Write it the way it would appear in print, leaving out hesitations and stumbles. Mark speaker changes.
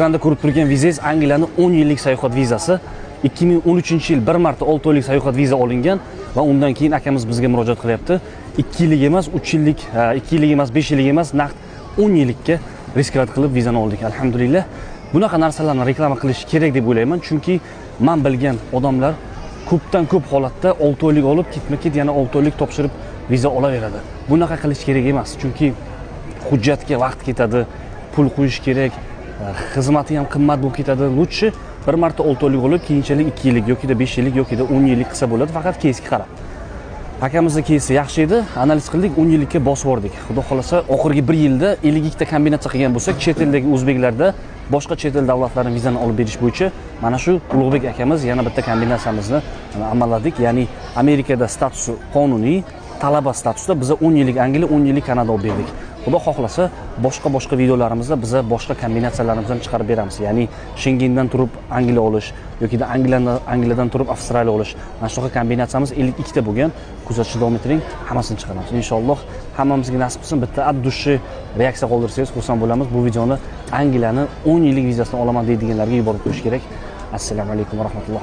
Speaker 1: Ekranda ko'rib turgan vizangiz Angliyani 10 yillik sayohat vizasi. 2013-yil bir marta 6 oylik sayohat viza olingan va undan keyin akamiz bizga murojaat qilyapti. 2 yillik emas, 3 yillik, 2 yillik emas, 5 yillik emas, naqd 10 yillikka riskrat qilib vizani oldik. Alhamdulillah. Bunaqa narsalarni reklama qilish kerak deb o'ylayman, chunki men bilgan odamlar ko'pdan ko'p holatda 6 oylik olib, ketma-ket yana 6 oylik topshirib viza olaveradi. Bunaqa qilish kerak emas, chunki hujjatga vaqt ketadi, pul qo'yish kerak, xizmati ham qimmat bo'lib ketadi. Lutchi bir marta 6 oylik olib, keyinchalik 2 yillik yoki 5 yillik yoki 10 yillik qilsa bo'ladi, faqat keysga qarab. Akamizni keysi yaxshi edi, analiz qildik, 10 yillikka bosib yubordik. Xudo xolasa, oxirgi 1 yilda 52 ta kombinatsiya qilgan bo'lsak, chet eldagi o'zbeklarda boshqa chet el davlatlarining vizani olib berish bo'yicha mana shu Ulug'bek akamiz yana bitta kombinatsiyamizni amalladik. Ya'ni Amerikada statusi qonuniy, talaba statusida biz 10 yillik Angliya, 10 yillik Kanada olib berdik. Xudo xohlasa, boshqa videolarimizda biz boshqa kombinatsiyalarimizni chiqarib beramiz. Ya'ni Schengendan turib Angliya olish yoki Angliyadan turib Avstraliya olish. Mana shunaqa kombinatsiyamiz 52 ta bo'lgan. Kuzatishni davom ettiring, hammasini chiqaramiz. Inshaalloh hammamizga nasib qilsin. Bitta addushi reaksiya qoldirsangiz xursand bo'lamiz. Bu videoni Angliyani 10 yillik vizasini olaman deydiganlarga yuborib qo'yish kerak. Assalomu alaykum va rahmatulloh.